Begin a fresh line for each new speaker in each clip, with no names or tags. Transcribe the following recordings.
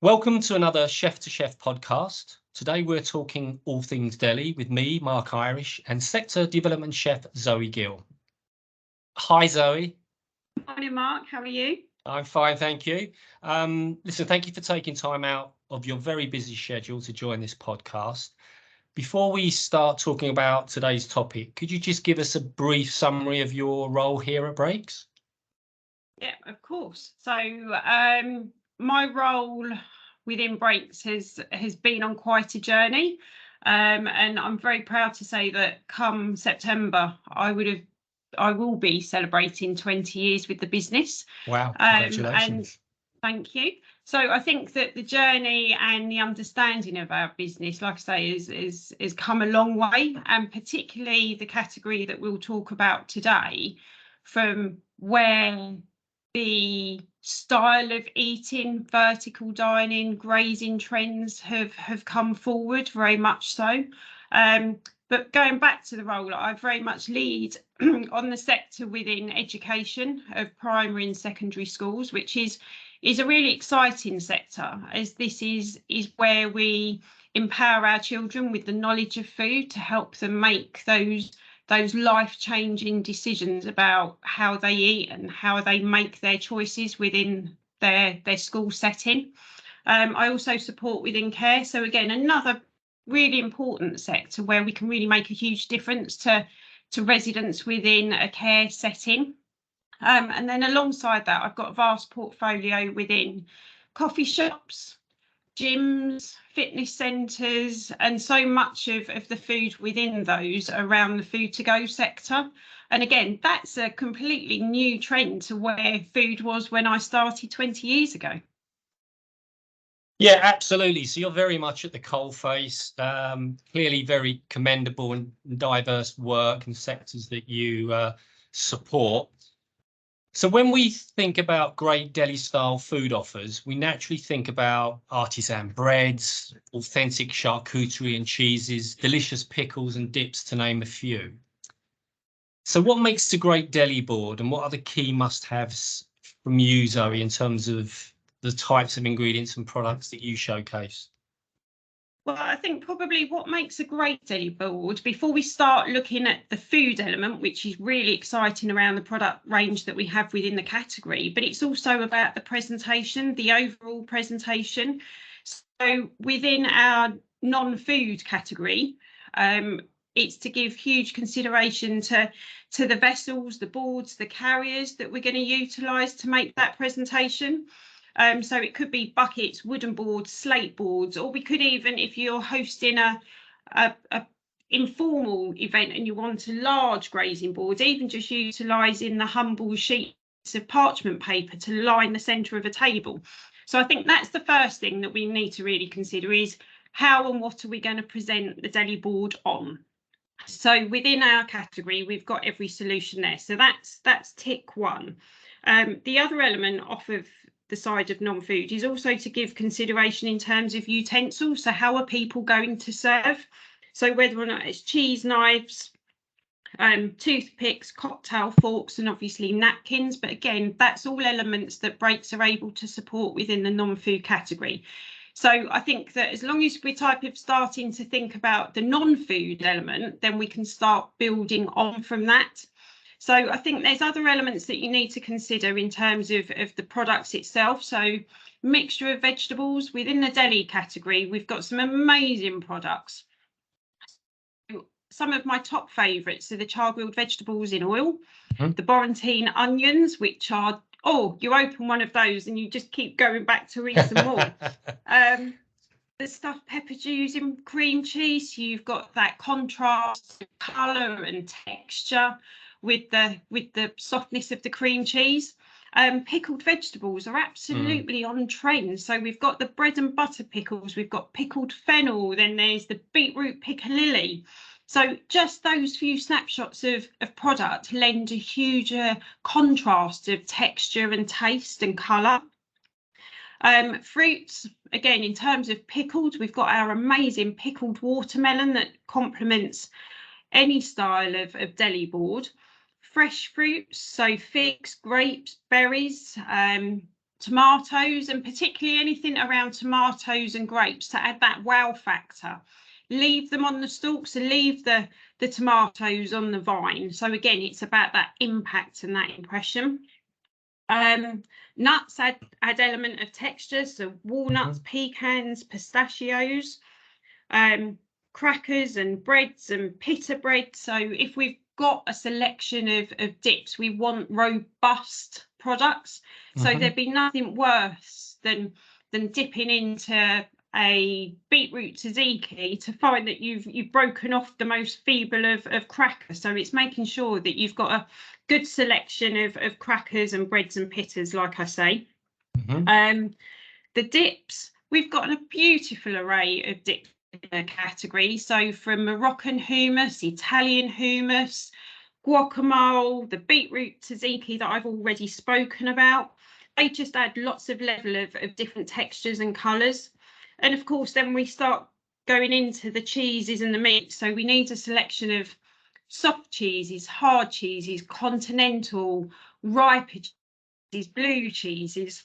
Welcome to another Chef to Chef podcast. Today we're talking all things deli with me, Mark Irish, and Sector Development Chef Zoe Gill. Hi Zoe.
Morning Mark, how are you?
I'm fine, thank you. Listen, thank you for taking time out of your very busy schedule to join this podcast. Before we start talking about today's topic, could you just give us a brief summary of your role here at Breaks?
Yeah, of course. So my role within Breaks has been on quite a journey, and I'm very proud to say that come September I will be celebrating 20 years with the business.
Wow, congratulations.
And thank you. So I think that the journey and the understanding of our business, like I say, is come a long way, and particularly the category that we'll talk about today, from where the style of eating, vertical dining, grazing trends have come forward, very much so. But going back to the role, I very much lead on the sector within education of primary and secondary schools, which is a really exciting sector, as this is where we empower our children with the knowledge of food to help them make those life-changing decisions about how they eat and how they make their choices within their school setting. I also support within care. So again, another really important sector where we can really make a huge difference to residents within a care setting. And then alongside that, I've got a vast portfolio within coffee shops, gyms, fitness centres, and so much of the food within those around the food to go sector. And again, that's a completely new trend to where food was when I started 20 years ago.
Yeah, absolutely. So you're very much at the coalface, clearly very commendable and diverse work and sectors that you support. So when we think about great deli style food offers, we naturally think about artisan breads, authentic charcuterie and cheeses, delicious pickles and dips, to name a few. So what makes a great deli board, and what are the key must-haves from you, Zoe, in terms of the types of ingredients and products that you showcase?
Well, I think probably what makes a great deli board, before we start looking at the food element, which is really exciting around the product range that we have within the category, but it's also about the presentation, the overall presentation. So within our non-food category, it's to give huge consideration to the vessels, the boards, the carriers that we're going to utilise to make that presentation. So it could be buckets, wooden boards, slate boards, or we could even, if you're hosting a informal event and you want a large grazing board, even just utilising the humble sheets of parchment paper to line the centre of a table. So I think that's the first thing that we need to really consider, is how and what are we going to present the deli board on. So within our category, we've got every solution there. So that's tick one. The other element off of the side of non-food is also to give consideration in terms of utensils. So how are people going to serve? So whether or not it's cheese knives, toothpicks, cocktail forks, and obviously napkins. But again, that's all elements that Breaks are able to support within the non-food category. So I think that as long as we're starting to think about the non-food element, then we can start building on from that. So I think there's other elements that you need to consider in terms of the products itself. So mixture of vegetables within the deli category, we've got some amazing products. Some of my top favourites are the char-grilled vegetables in oil, the Borantine onions, which are, you open one of those and you just keep going back to eat some more. The stuffed pepper juice in cream cheese, you've got that contrast of colour and texture with the softness of the cream cheese. Pickled vegetables are absolutely on trend. So we've got the bread and butter pickles, we've got pickled fennel, then there's the beetroot piccalilli. So just those few snapshots of product lend a huge contrast of texture and taste and colour. Fruits, again, in terms of pickled, we've got our amazing pickled watermelon that complements any style of deli board. Fresh fruits, so figs, grapes, berries, tomatoes, and particularly anything around tomatoes and grapes to add that wow factor. Leave them on the stalks and leave the tomatoes on the vine. So again, it's about that impact and that impression. Nuts add element of texture, so walnuts, pecans, pistachios, crackers and breads and pita bread. So if we've got a selection of dips, we want robust products. So there'd be nothing worse than dipping into a beetroot tzatziki to find that you've broken off the most feeble of crackers. So it's making sure that you've got a good selection of crackers and breads and pittas, like I say. The dips, we've got a beautiful array of dips in the category. So from Moroccan hummus, Italian hummus, guacamole, the beetroot tzatziki that I've already spoken about. They just add lots of level of different textures and colours. And of course, then we start going into the cheeses and the meats. So we need a selection of soft cheeses, hard cheeses, continental, riper cheeses, blue cheeses.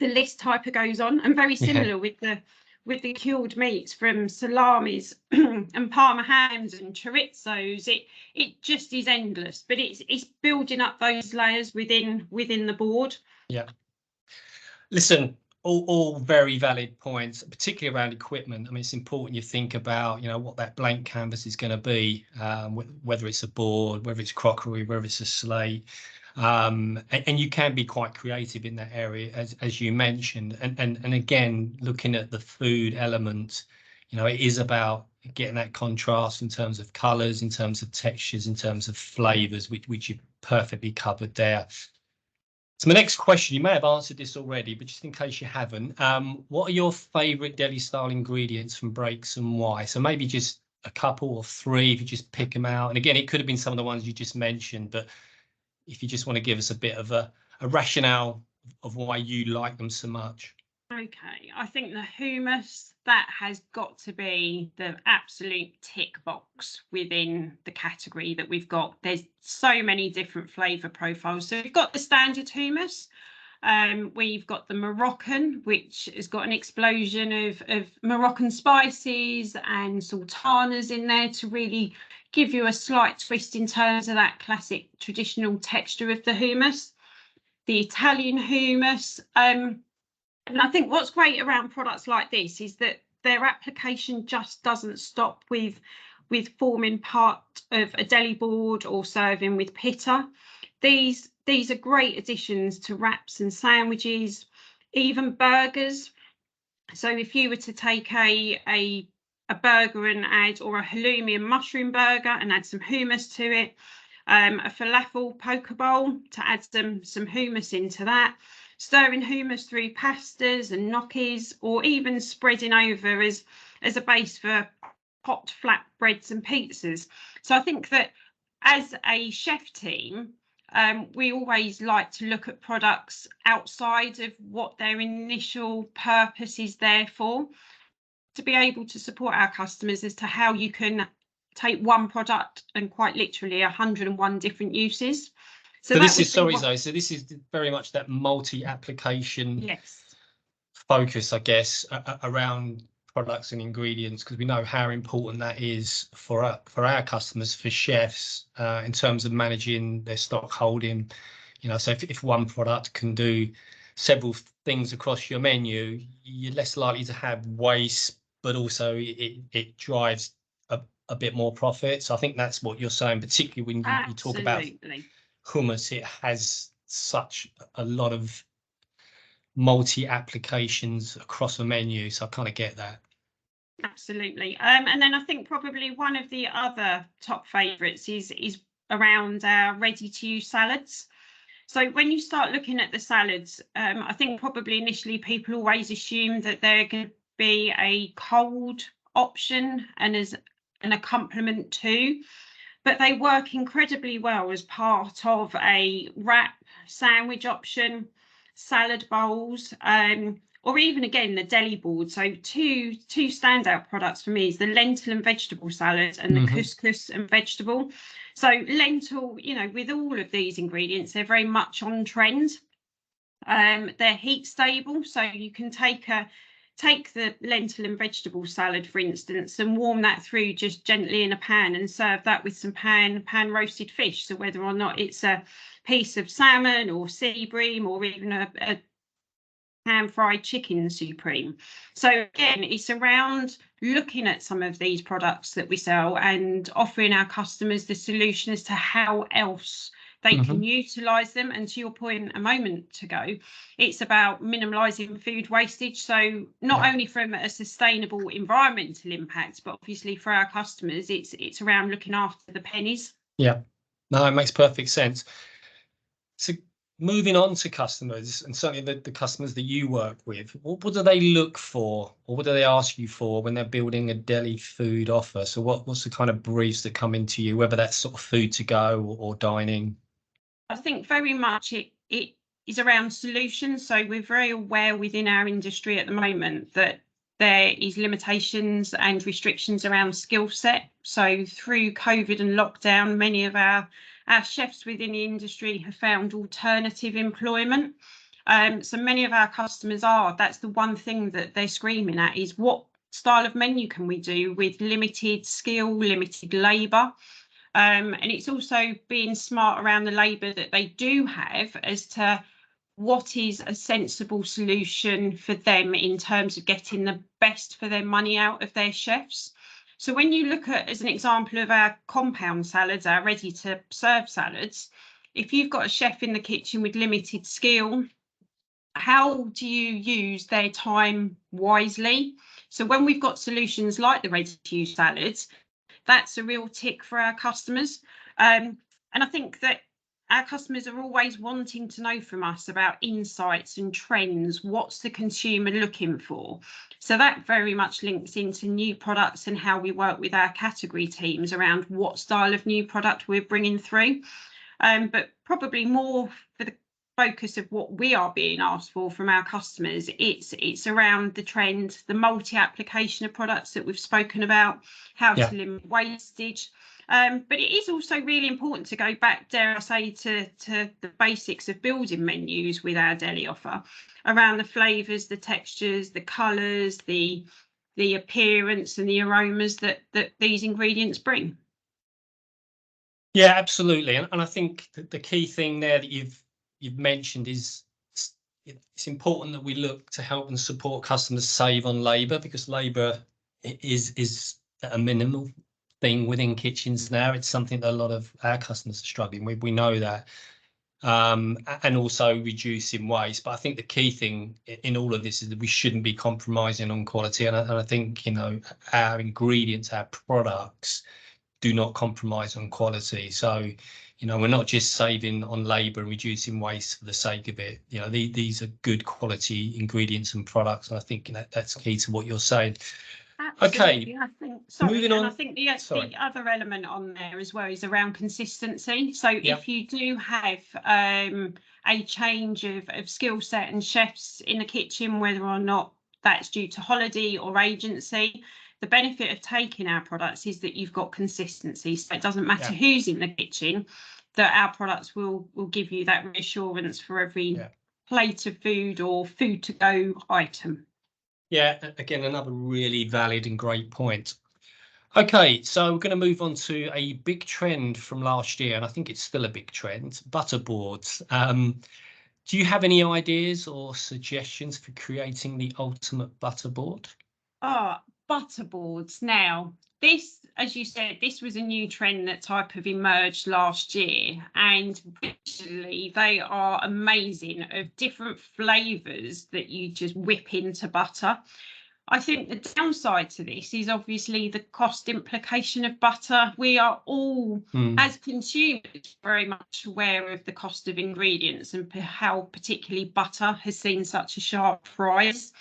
The list type of goes on, and very similar with the cured meats, from salamis and parma hams and chorizos. It just is endless, but it's building up those layers within the board.
Yeah. Listen, all very valid points, particularly around equipment. I mean, it's important you think about, what that blank canvas is going to be, whether it's a board, whether it's crockery, whether it's a slate. And you can be quite creative in that area, as you mentioned. And again, looking at the food element, it is about getting that contrast in terms of colours, in terms of textures, in terms of flavours, which you perfectly covered there. So my next question, you may have answered this already, but just in case you haven't, what are your favourite deli style ingredients from Breaks and why? So maybe just a couple or three, if you just pick them out. And again, it could have been some of the ones you just mentioned, but if you just want to give us a bit of a rationale of why you like them so much.
Okay, I think the hummus, that has got to be the absolute tick box within the category that we've got. There's so many different flavour profiles. So we've got the standard hummus. We've got the Moroccan, which has got an explosion of Moroccan spices and sultanas in there to really give you a slight twist in terms of that classic traditional texture of the hummus. The Italian hummus, and I think what's great around products like this is that their application just doesn't stop with forming part of a deli board or serving with pita. These are great additions to wraps and sandwiches, even burgers. So if you were to take a burger and add, or a halloumi and mushroom burger and add some hummus to it, a falafel poke bowl to add some hummus into that, stirring hummus through pastas and gnocchis, or even spreading over as a base for hot flat breads and pizzas. So I think that as a chef team, we always like to look at products outside of what their initial purpose is there for, to be able to support our customers as to how you can take one product and quite literally 101 different uses.
So this is, sorry Zoe, so this is very much that multi-application focus, I guess, around products and ingredients, because we know how important that is for our customers, for chefs, in terms of managing their stock holding. So if one product can do several things across your menu, you're less likely to have waste, but also it drives a bit more profit. So I think that's what you're saying, particularly when you talk about hummus. It has such a lot of multi-applications across a menu, so I kind of get that.
Absolutely. And then I think probably one of the other top favourites is around our ready-to-use salads. So when you start looking at the salads, I think probably initially people always assume that they're going to be a cold option and as a complement to, but they work incredibly well as part of a wrap, sandwich option, salad bowls, or even again the deli board. So two standout products for me is the lentil and vegetable salad and the couscous and vegetable. So lentil, with all of these ingredients, they're very much on trend. They're heat stable, so you can take the lentil and vegetable salad, for instance, and warm that through just gently in a pan and serve that with some pan roasted fish. So whether or not it's a piece of salmon or sea bream or even a pan fried chicken supreme. So again, it's around looking at some of these products that we sell and offering our customers the solution as to how else they can utilise them. And to your point a moment ago, it's about minimalising food wastage. So not only from a sustainable environmental impact, but obviously for our customers, it's around looking after the pennies.
Yeah, no, it makes perfect sense. So moving on to customers, and certainly the customers that you work with, what do they look for, or what do they ask you for when they're building a deli food offer? So what's the kind of briefs that come into you, whether that's sort of food to go or dining?
I think very much it is around solutions. So we're very aware within our industry at the moment that there is limitations and restrictions around skill set. So through COVID and lockdown, many of our chefs within the industry have found alternative employment. So many of our customers that's the one thing that they're screaming at is what style of menu can we do with limited skill, limited labour. And it's also being smart around the labour that they do have as to what is a sensible solution for them in terms of getting the best for their money out of their chefs. So when you look at, as an example of our compound salads, our ready to serve salads, if you've got a chef in the kitchen with limited skill, how do you use their time wisely? So when we've got solutions like the ready to use salads, that's a real tick for our customers. And I think that our customers are always wanting to know from us about insights and trends. What's the consumer looking for? So that very much links into new products and how we work with our category teams around what style of new product we're bringing through. But probably more for the focus of what we are being asked for from our customers, it's around the trend, the multi-application of products that we've spoken about, how to limit wastage. But it is also really important to go back, dare I say, to the basics of building menus with our deli offer, around the flavours, the textures, the colours, the appearance and the aromas that these ingredients bring.
Yeah, absolutely. And I think the key thing there that you've mentioned is it's important that we look to help and support customers save on labour, because labour is a minimal thing within kitchens now. It's something that a lot of our customers are struggling with. We know that. And also reducing waste. But I think the key thing in all of this is that we shouldn't be compromising on quality. And I think, you know, our ingredients, our products do not compromise on quality. So, you know, we're not just saving on labour and reducing waste for the sake of it. You know, these are good quality ingredients and products. And I think that's key to what you're saying.
Absolutely.
Okay.
I think,
Moving on.
and I think the other element on there as well is around consistency. So if you do have a change of skill set and chefs in the kitchen, whether or not that's due to holiday or agency, the benefit of taking our products is that you've got consistency. So it doesn't matter who's in the kitchen, that our products will give you that reassurance for every plate of food or food to go item.
Yeah, again, another really valid and great point. Okay, so we're going to move on to a big trend from last year, and I think it's still a big trend, butterboards. Do you have any ideas or suggestions for creating the ultimate butterboard?
Butterboards. Now, this, as you said, this was a new trend that type of emerged last year, and visually they are amazing, of different flavours that you just whip into butter. I think the downside to this is obviously the cost implication of butter. We are all, as consumers, very much aware of the cost of ingredients and how particularly butter has seen such a sharp rise.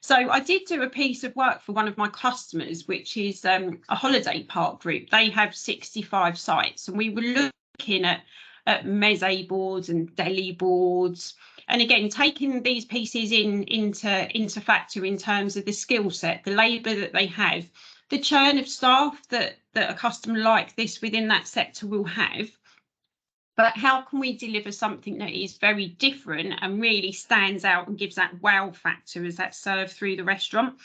So I did do a piece of work for one of my customers, which is a holiday park group. They have 65 sites, and we were looking at meze boards and deli boards. And again, taking these pieces into factor in terms of the skill set, the labour that they have, the churn of staff that a customer like this within that sector will have. But how can we deliver something that is very different and really stands out and gives that wow factor as that's served through the restaurant?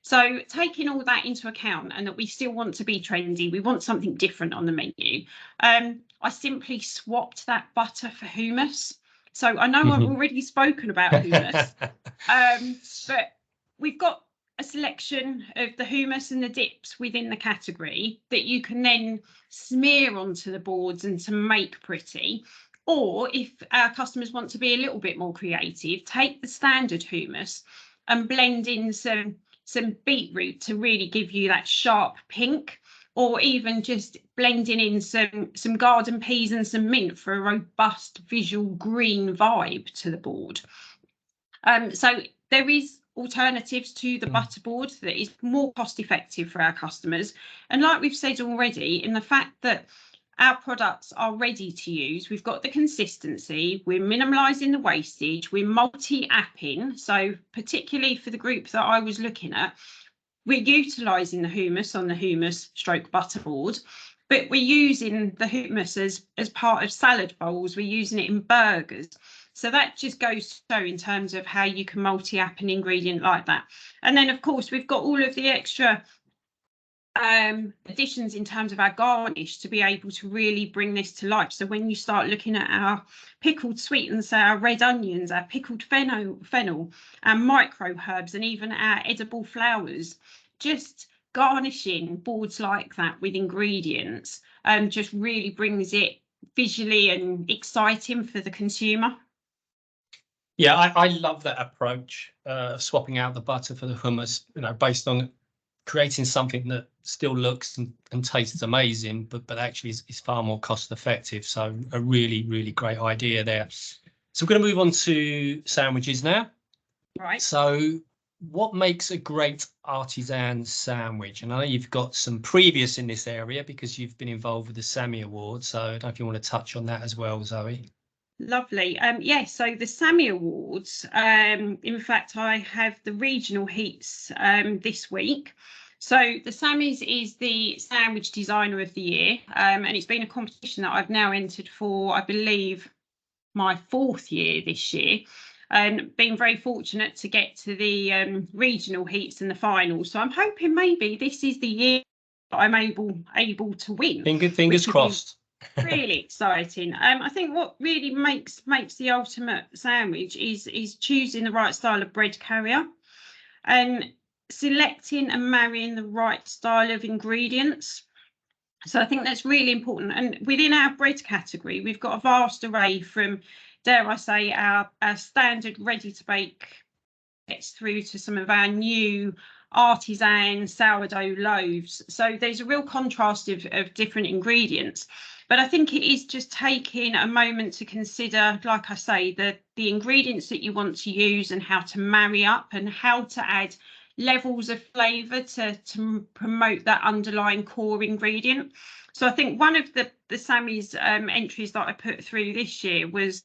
So taking all that into account, and that we still want to be trendy, we want something different on the menu. I simply swapped that butter for hummus. So I know I've already spoken about hummus, but we've got a selection of the hummus and the dips within the category that you can then smear onto the boards and to make pretty. Or if our customers want to be a little bit more creative, take the standard hummus and blend in some beetroot to really give you that sharp pink, or even just blending in some garden peas and some mint for a robust visual green vibe to the board. So there is alternatives to the butterboard that is more cost effective for our customers. And like we've said already, in the fact that our products are ready to use, we've got the consistency, we're minimalising the wastage, we're multi-apping. So particularly for the group that I was looking at, we're utilising the hummus on the hummus stroke butterboard, but we're using the hummus as part of salad bowls, we're using it in burgers. So that just goes to show in terms of how you can multi-app an ingredient like that. And then, of course, we've got all of the extra additions in terms of our garnish to be able to really bring this to life. So when you start looking at our pickled sweetens, our red onions, our pickled fennel, our micro herbs, and even our edible flowers, just garnishing boards like that with ingredients just really brings it visually and exciting for the consumer.
Yeah, I love that approach of swapping out the butter for the hummus, based on creating something that still looks and tastes amazing, but actually is far more cost effective. So a really, really great idea there. So we're going to move on to sandwiches now.
Right.
So what makes a great artisan sandwich? And I know you've got some previous in this area because you've been involved with the Sammy Awards. So I don't know if you want to touch on that as well, Zoe.
Lovely. Yes, so the Sammy Awards, in fact, I have the regional heats this week. So the Sammys is the Sandwich Designer of the Year, and it's been a competition that I've now entered for, I believe, my 4th year this year, and been very fortunate to get to the regional heats and the finals. So I'm hoping maybe this is the year that I'm able to win.
Fingers crossed.
Really exciting. I think what really makes the ultimate sandwich is choosing the right style of bread carrier and selecting and marrying the right style of ingredients. So I think that's really important. And within our bread category, we've got a vast array from, dare I say, our standard ready to bake gets through to some of our new artisan sourdough loaves. So there's a real contrast of different ingredients. But I think it is just taking a moment to consider, like I say, the ingredients that you want to use and how to marry up and how to add levels of flavour to promote that underlying core ingredient. So I think one of the Sammy's entries that I put through this year was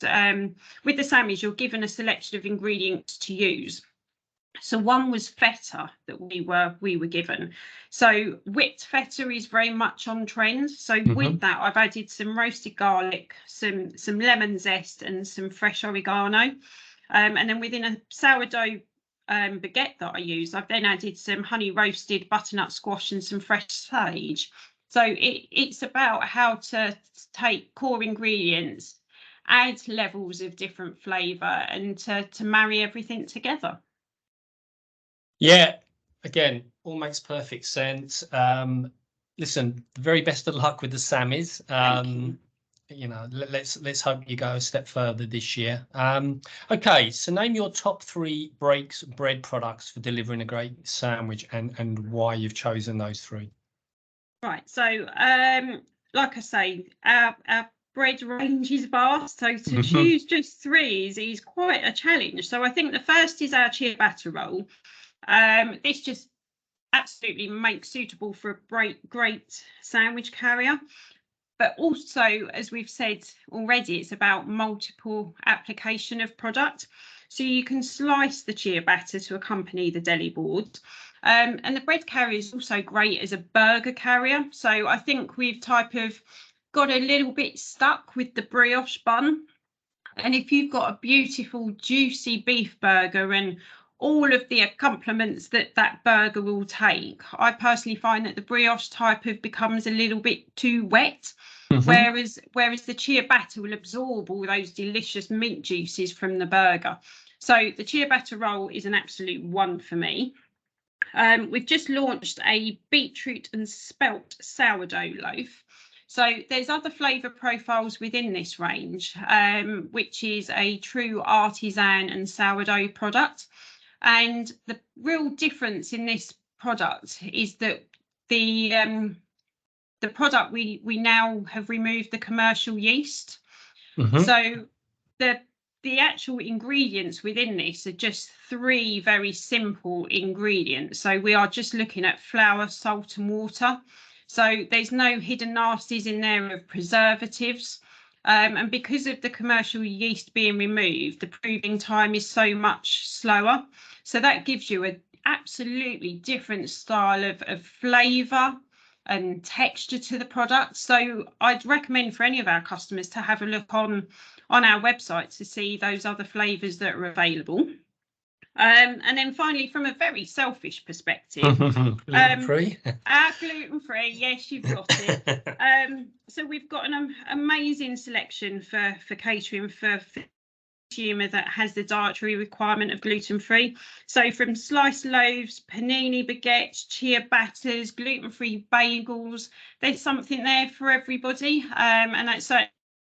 with the Sammy's, you're given a selection of ingredients to use. So one was feta that we were given. So whipped feta is very much on trend. So with that, I've added some roasted garlic, some lemon zest, and some fresh oregano. And then within a sourdough baguette that I use, I've then added some honey roasted butternut squash and some fresh sage. So it's about how to take core ingredients, add levels of different flavour, and to marry everything together.
Yeah, again, all makes perfect sense. Listen, the very best of luck with the Sammys. Let's hope you go a step further this year. Okay, so name your top 3 bread products for delivering a great sandwich and why you've chosen those 3.
Right, so like I say, our bread range is vast, so to choose just 3 is quite a challenge. So I think the first is our ciabatta roll. This just absolutely makes suitable for a great sandwich carrier. But also, as we've said already, it's about multiple application of product. So you can slice the ciabatta to accompany the deli board. And the bread carrier is also great as a burger carrier. So I think we've type of got a little bit stuck with the brioche bun, and if you've got a beautiful juicy beef burger and all of the accompaniments that that burger will take, I personally find that the brioche type of becomes a little bit too wet. Whereas the ciabatta will absorb all those delicious mint juices from the burger. So the ciabatta roll is an absolute one for me. We've just launched a beetroot and spelt sourdough loaf. So there's other flavour profiles within this range, which is a true artisan and sourdough product. And the real difference in this product is that the product we now have removed the commercial yeast. So the actual ingredients within this are just 3 very simple ingredients. So we are just looking at flour, salt and water. So there's no hidden nasties in there of preservatives. And because of the commercial yeast being removed, the proving time is so much slower. So that gives you an absolutely different style of flavour and texture to the product. So I'd recommend for any of our customers to have a look on our website to see those other flavours that are available. And then finally, from a very selfish perspective,
gluten-free.
Our gluten-free, yes, you've got it. So we've got an amazing selection for catering for consumer that has the dietary requirement of gluten-free. So from sliced loaves, panini baguettes, ciabattas, gluten-free bagels, there's something there for everybody. And that's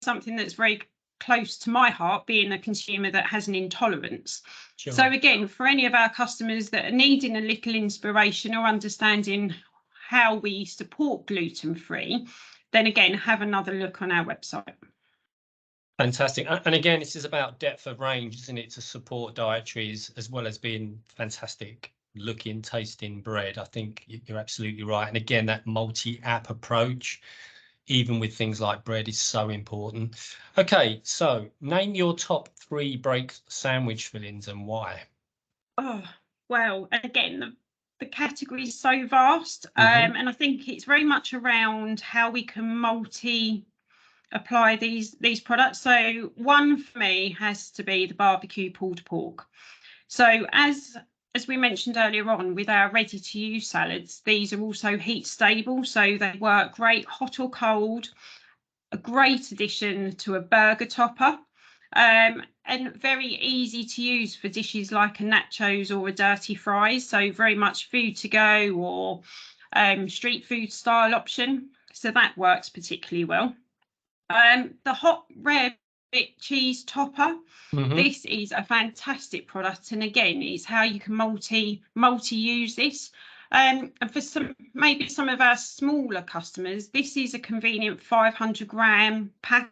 something that's very close to my heart, being a consumer that has an intolerance.
Sure.
So again, for any of our customers that are needing a little inspiration or understanding how we support gluten-free, then again, have another look on our website.
Fantastic. And again, this is about depth of range, isn't it, to support dietaries as well as being fantastic looking, tasting bread. I think you're absolutely right. And again, that multi-app approach, even with things like bread, is so important. Okay, so name your top 3 break sandwich fillings and why.
Oh, well, again, the category is so vast, and I think it's very much around how we can apply these products. So one for me has to be the barbecue pulled pork. So as we mentioned earlier on with our ready to use salads, these are also heat stable, so they work great hot or cold, a great addition to a burger topper, and very easy to use for dishes like a nachos or a dirty fries. So very much food to go or street food style option. So that works particularly well. The hot rare bit cheese topper. This is a fantastic product, and again, it's how you can multi use this. And for maybe some of our smaller customers, this is a convenient 500-gram pack as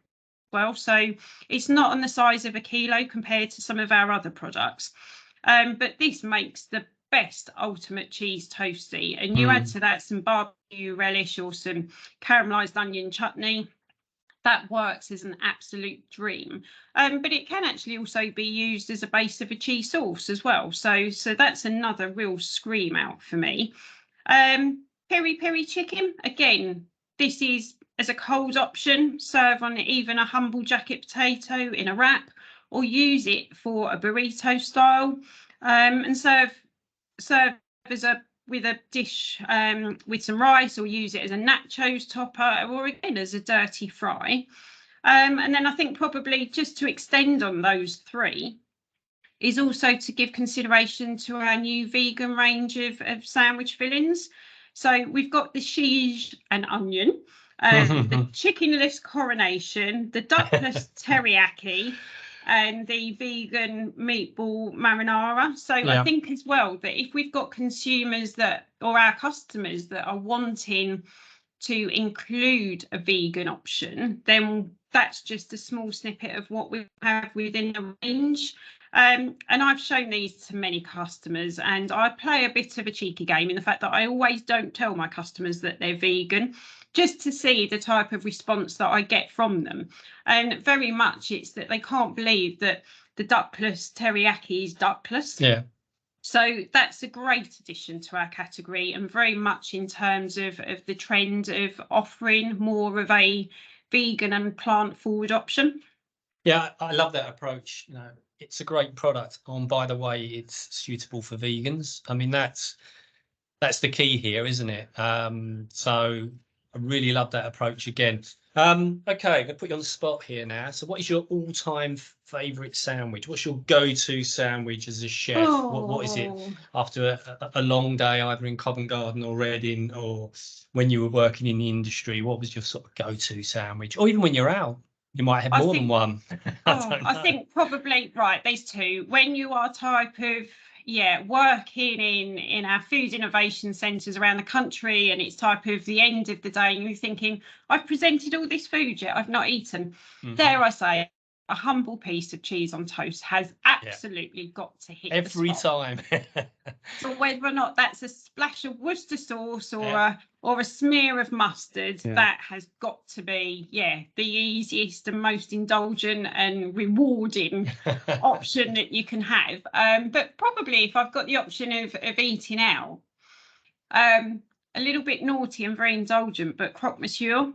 well. So it's not on the size of a kilo compared to some of our other products. But this makes the best ultimate cheese toasty, and you add to that some barbecue relish or some caramelized onion chutney. That works as an absolute dream. But it can actually also be used as a base of a cheese sauce as well. So that's another real scream out for me. Peri peri chicken, again, this is as a cold option. Serve on even a humble jacket potato in a wrap, or use it for a burrito style, and serve as with a dish with some rice, or use it as a nachos topper, or again as a dirty fry. And then I think probably just to extend on those 3 is also to give consideration to our new vegan range of sandwich fillings. So we've got the cheese and onion, the chickenless coronation, the duckless teriyaki, and the vegan meatball marinara. So I think as well that if we've got consumers or our customers that are wanting to include a vegan option, then that's just a small snippet of what we have within the range. And I've shown these to many customers, and I play a bit of a cheeky game in the fact that I always don't tell my customers that they're vegan, just to see the type of response that I get from them. And very much it's that they can't believe that the duckless teriyaki is duckless.
Yeah.
So that's a great addition to our category, and very much in terms of the trend of offering more of a vegan and plant forward option.
Yeah, I love that approach. You know, it's a great product. And by the way, it's suitable for vegans. I mean, that's the key here, isn't it? So I really love that approach again. Okay, I'm gonna put you on the spot here now. So what is your all-time favorite sandwich? What's your go-to sandwich as a chef? What is it
Oh,
after a long day, either in Covent Garden or Reading, or when you were working in the industry? What was your sort of go-to sandwich? Or even when you're out, you might have
I
more than
think
one. I don't
I
know.
think probably right. There's two. When you are type of working in our food innovation centres around the country, and it's type of the end of the day, and you're thinking, I've presented all this food yet I've not eaten. Dare I say, a humble piece of cheese on toast has
Yeah,
absolutely got to hit the
every
spot.
time.
So whether or not that's a splash of Worcester sauce or
Yeah.
a smear of mustard,
Yeah.
that has got to be the easiest and most indulgent and rewarding option that you can have. But probably if I've got the option of eating out, a little bit naughty and very indulgent, but croque monsieur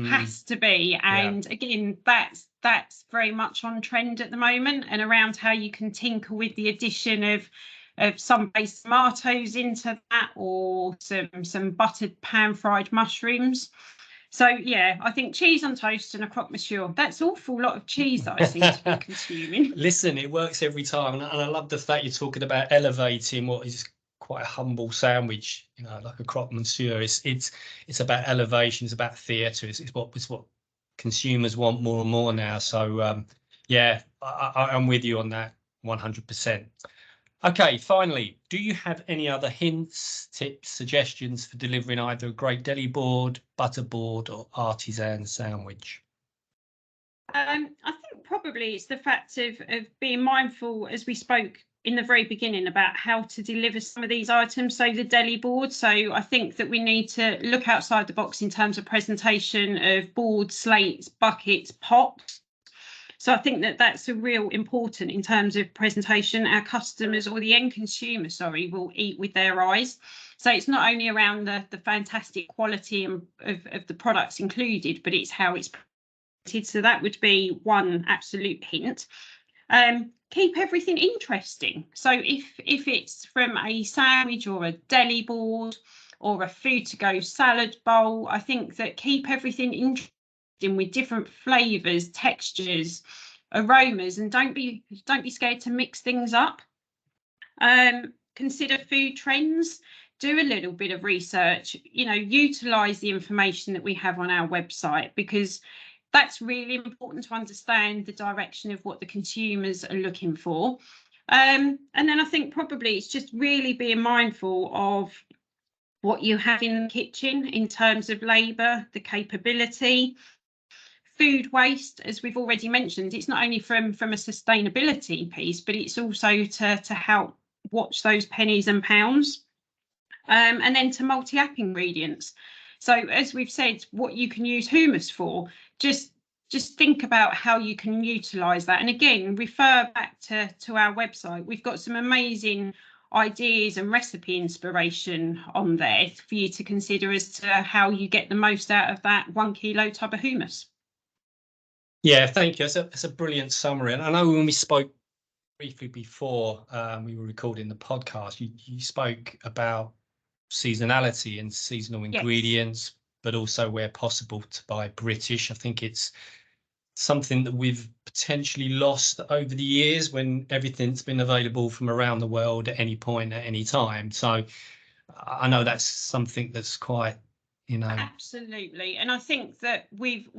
has to be. And again, that's very much on trend at the moment, and around how you can tinker with the addition of some based tomatoes into that, or some buttered pan fried mushrooms. So yeah, I think cheese on toast and a croque monsieur. That's an awful lot of cheese that I seem to be consuming.
Listen, it works every time, and I love the fact you're talking about elevating what is quite a humble sandwich, you know, like a croque monsieur. It's about elevation, it's about theatre. It's what consumers want more and more now. So yeah, I'm with you on that 100%. Okay, finally, do you have any other hints, tips, suggestions for delivering either a great deli board, butter board, or artisan sandwich?
I think probably it's the fact of being mindful, as we spoke in the very beginning, about how to deliver some of these items. So the deli board. So I think that we need to look outside the box in terms of presentation of boards, slates, buckets, pots. So I think that that's a real important in terms of presentation. Our customers, or the end consumer, sorry, will eat with their eyes. So it's not only around the fantastic quality of the products included, but it's how it's presented. So that would be one absolute hint. Keep everything interesting. So if it's from a sandwich or a deli board or a food to go salad bowl, I think that keep everything interesting with different flavors, textures, aromas, and don't be scared to mix things up. Consider food trends. Do a little bit of research, utilize the information that we have on our website, because that's really important to understand the direction of what the consumers are looking for. And then I think probably it's just really being mindful of what you have in the kitchen in terms of labour, the capability. Food waste, as we've already mentioned, it's not only from a sustainability piece, but it's also to help watch those pennies and pounds. And then to multi-app ingredients. So as we've said, what you can use hummus for, just think about how you can utilise that. And again, refer back to our website. We've got some amazing ideas and recipe inspiration on there for you to consider as to how you get the most out of that 1 kilo tub of hummus.
Yeah, thank you. That's a brilliant summary. And I know when we spoke briefly before we were recording the podcast, you spoke about seasonality and seasonal ingredients, but also where possible to buy British. I think it's something that we've potentially lost over the years when everything's been available from around the world at any point, at any time. So I know that's something that's quite,
Absolutely. And I think that we've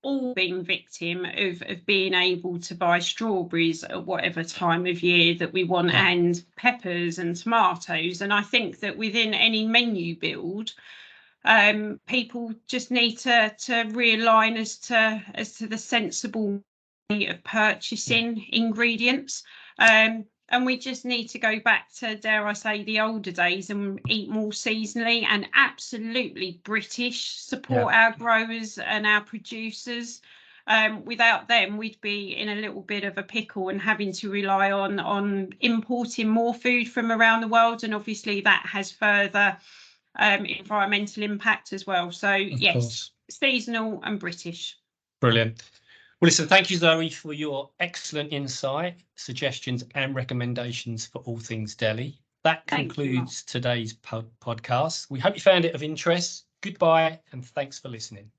all been victim of being able to buy strawberries at whatever time of year that we want, and peppers and tomatoes. And I think that within any menu build, people just need to realign as to the sensible way of purchasing ingredients. And we just need to go back to, dare I say, the older days and eat more seasonally, and absolutely British, support our growers and our producers. Without them, we'd be in a little bit of a pickle and having to rely on importing more food from around the world. And obviously that has further environmental impact as well. So yes, seasonal and British.
Brilliant. Well, listen, thank you, Zoe, for your excellent insight, suggestions and recommendations for all things Deli. That
Thank you, Mark.
concludes today's podcast. We hope you found it of interest. Goodbye, and thanks for listening.